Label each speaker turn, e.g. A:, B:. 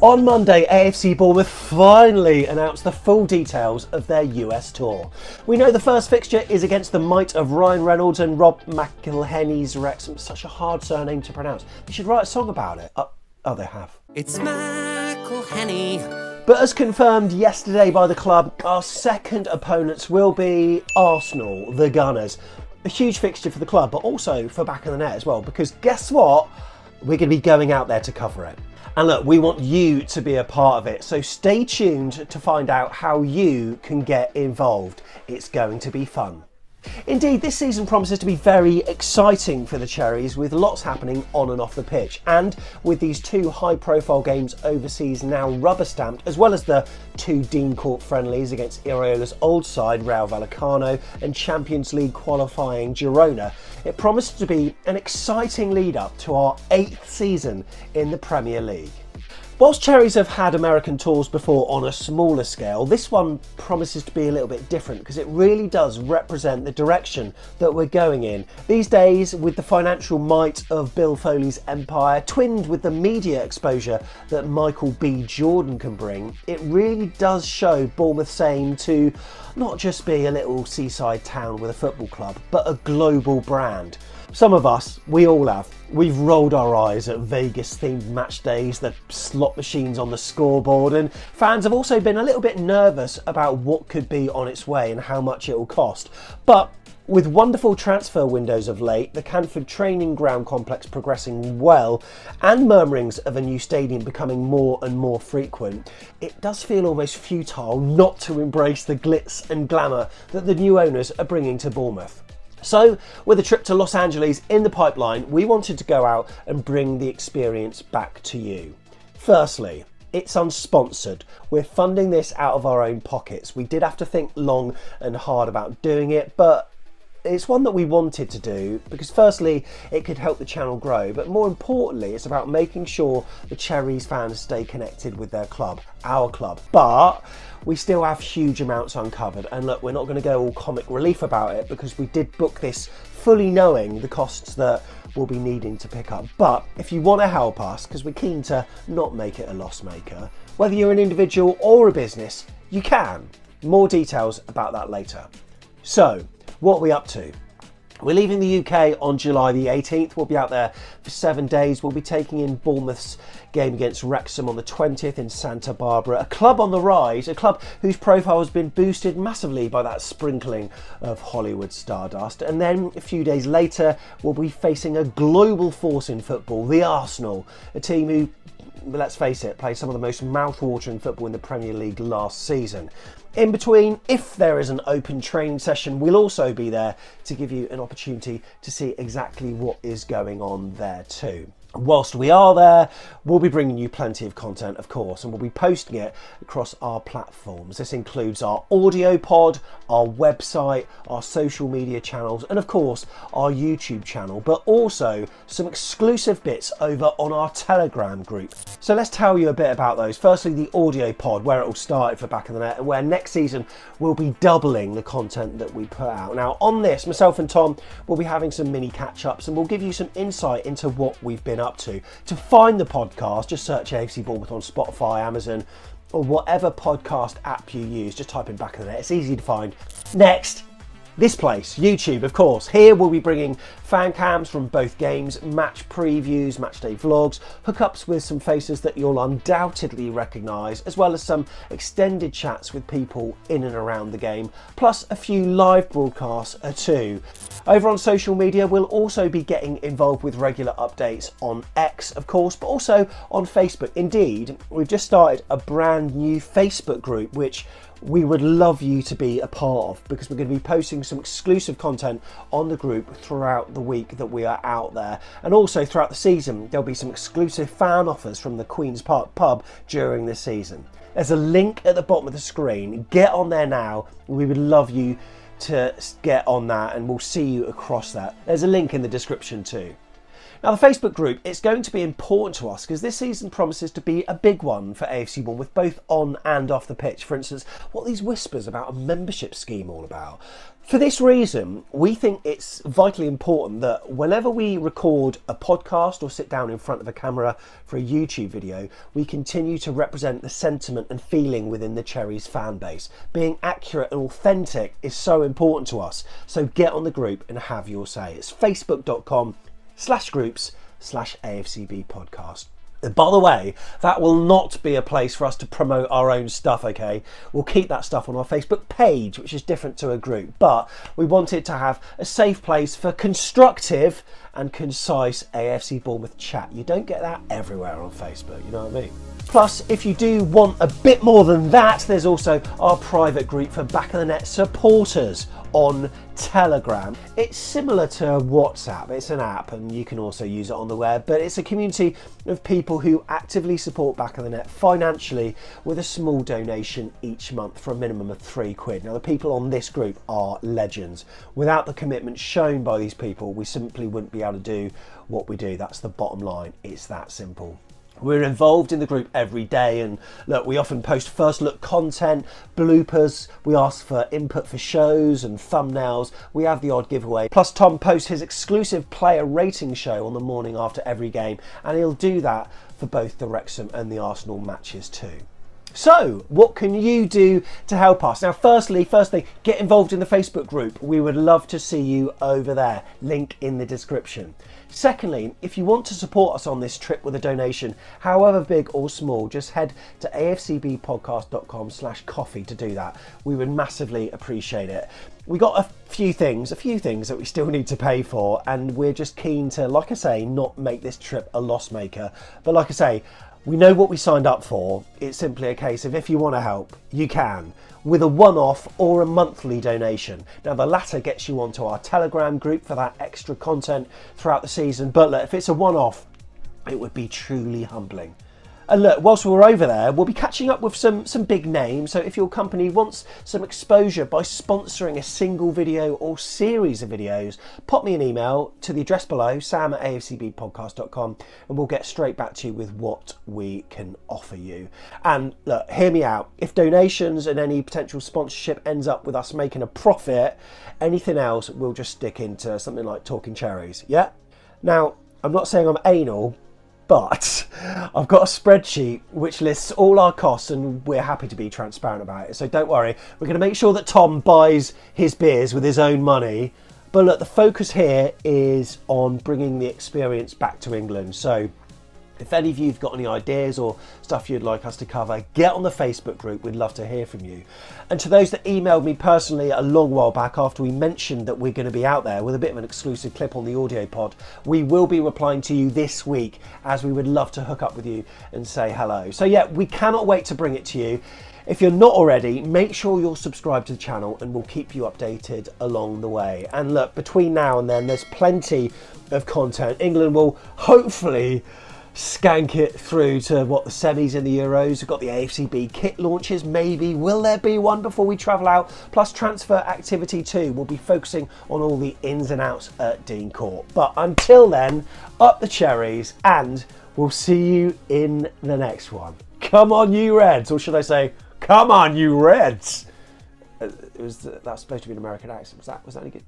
A: On Monday, AFC Bournemouth finally announced the full details of their US tour. We know the first fixture is against the might of Ryan Reynolds and Rob McElhenney's Wrexham. Such a hard surname to pronounce. They should write a song about it. Oh, they have.
B: It's McElhenney.
A: But as confirmed yesterday by the club, our second opponents will be Arsenal, the Gunners. A huge fixture for the club, but also for Back of the Net as well, because guess what? We're going to be going out there to cover it. And look, we want you to be a part of it, so stay tuned to find out how you can get involved. It's going to be fun. Indeed, this season promises to be very exciting for the Cherries, with lots happening on and off the pitch. And with these two high-profile games overseas now rubber-stamped, as well as the two Dean Court friendlies against Iraola's old side, Rayo Vallecano, and Champions League qualifying Girona, it promises to be an exciting lead-up to our 8th season in the Premier League. Whilst Cherries have had American tours before on a smaller scale, this one promises to be a little bit different because it really does represent the direction that we're going in. These days, with the financial might of Bill Foley's empire, twinned with the media exposure that Michael B. Jordan can bring, it really does show Bournemouth's aim to not just be a little seaside town with a football club, but a global brand. Some of us, we all have. We've rolled our eyes at Vegas-themed match days, the slot machines on the scoreboard, and fans have also been a little bit nervous about what could be on its way and how much it will cost. But with wonderful transfer windows of late, the Canford training ground complex progressing well, and murmurings of a new stadium becoming more and more frequent, it does feel almost futile not to embrace the glitz and glamour that the new owners are bringing to Bournemouth. So, with a trip to Los Angeles in the pipeline, we wanted to go out and bring the experience back to you. Firstly, it's unsponsored. We're funding this out of our own pockets. We did have to think long and hard about doing it, but it's one that we wanted to do because firstly, it could help the channel grow, but more importantly, it's about making sure the Cherries fans stay connected with their club, our club. But we still have huge amounts uncovered, and look, we're not going to go all comic relief about it because we did book this fully knowing the costs that we'll be needing to pick up. But if you want to help us, because we're keen to not make it a loss maker, whether you're an individual or a business, you can. More details about that later. So, what are we up to? We're leaving the UK on July the 18th. We'll be out there for 7 days. We'll be taking in Bournemouth's game against Wrexham on the 20th in Santa Barbara. A club on the rise, a club whose profile has been boosted massively by that sprinkling of Hollywood stardust. And then a few days later, we'll be facing a global force in football, the Arsenal, a team who, let's face it, played some of the most mouth-watering football in the Premier League last season. In between, if there is an open training session, we'll also be there to give you an opportunity to see exactly what is going on there too. Whilst we are there, we'll be bringing you plenty of content, of course, and we'll be posting it across our platforms. This includes our audio pod, our website, our social media channels, and of course, our YouTube channel, but also some exclusive bits over on our Telegram group. So let's tell you a bit about those. Firstly, the audio pod, where it all started for Back of the Net, and where next season we'll be doubling the content that we put out. Now, on this, myself and Tom will be having some mini catch-ups, and we'll give you some insight into what we've been up to. To find the podcast, just search AFC Bournemouth on Spotify, Amazon, or whatever podcast app you use. Just type in Back of the Net. It's easy to find. Next, this place, YouTube, of course. Here we'll be bringing fan cams from both games, match previews, match day vlogs, hookups with some faces that you'll undoubtedly recognise, as well as some extended chats with people in and around the game, plus a few live broadcasts too. Over on social media, we'll also be getting involved with regular updates on X, of course, but also on Facebook. Indeed, we've just started a brand new Facebook group, which we would love you to be a part of, because we're going to be posting some exclusive content on the group throughout the week that we are out there. And also throughout the season, there'll be some exclusive fan offers from the Queen's Park pub during the season. There's a link at the bottom of the screen. Get on there now. We would love you to get on that, and we'll see you across that. There's a link in the description too. Now the Facebook group, it's going to be important to us because this season promises to be a big one for AFC Bournemouth, both on and off the pitch. For instance, what are these whispers about a membership scheme all about? For this reason, we think it's vitally important that whenever we record a podcast or sit down in front of a camera for a YouTube video, we continue to represent the sentiment and feeling within the Cherries fan base. Being accurate and authentic is so important to us. So get on the group and have your say. It's facebook.com/groups/AFCB podcast. By the way, that will not be a place for us to promote our own stuff, okay? We'll keep that stuff on our Facebook page, which is different to a group, but we wanted to have a safe place for constructive and concise AFC Bournemouth chat. You don't get that everywhere on Facebook, you know what I mean? Plus, if you do want a bit more than that, there's also our private group for Back of the Net supporters on Telegram. It's similar to WhatsApp. It's an app and you can also use it on the web, but it's a community of people who actively support Back of the Net financially with a small donation each month for a minimum of £3. Now the people on this group are legends. Without the commitment shown by these people, we simply wouldn't be able to do what we do. That's the bottom line. It's that simple. We're involved in the group every day, and look, we often post first look content, bloopers, we ask for input for shows and thumbnails, we have the odd giveaway. Plus Tom posts his exclusive player rating show on the morning after every game, and he'll do that for both the Wrexham and the Arsenal matches too. So, what can you do to help us? Now, first thing, get involved in the Facebook group. We would love to see you over there. Link in the description. Secondly, if you want to support us on this trip with a donation, however big or small, just head to afcbpodcast.com/coffee to do that. We would massively appreciate it. We got a few things that we still need to pay for, and we're just keen to, like I say, not make this trip a loss maker. But like I say, we know what we signed up for. It's simply a case of if you want to help, you can, with a one-off or a monthly donation. Now the latter gets you onto our Telegram group for that extra content throughout the season, but look, if it's a one-off, it would be truly humbling. And look, whilst we're over there, we'll be catching up with some big names. So if your company wants some exposure by sponsoring a single video or series of videos, pop me an email to the address below, sam@afcbpodcast.com, and we'll get straight back to you with what we can offer you. And look, hear me out. If donations and any potential sponsorship ends up with us making a profit, anything else we'll just stick into something like Talking Cherries, yeah? Now, I'm not saying I'm anal, but I've got a spreadsheet which lists all our costs and we're happy to be transparent about it. So don't worry, we're going to make sure that Tom buys his beers with his own money. But look, the focus here is on bringing the experience back to England. So if any of you have got any ideas or stuff you'd like us to cover, get on the Facebook group. We'd love to hear from you. And to those that emailed me personally a long while back after we mentioned that we're going to be out there with a bit of an exclusive clip on the audio pod, we will be replying to you this week, as we would love to hook up with you and say hello. So yeah, we cannot wait to bring it to you. If you're not already, make sure you're subscribed to the channel and we'll keep you updated along the way. And look, between now and then, there's plenty of content. England will hopefully skank it through to what, the semis in the Euros. We've got the AFCB kit launches, maybe. Will there be one before we travel out? Plus transfer activity too. We'll be focusing on all the ins and outs at Dean Court. But until then, up the cherries, and we'll see you in the next one. Come on, you Reds, or should I say, come on, you Reds. That's supposed to be an American accent. Was that any good?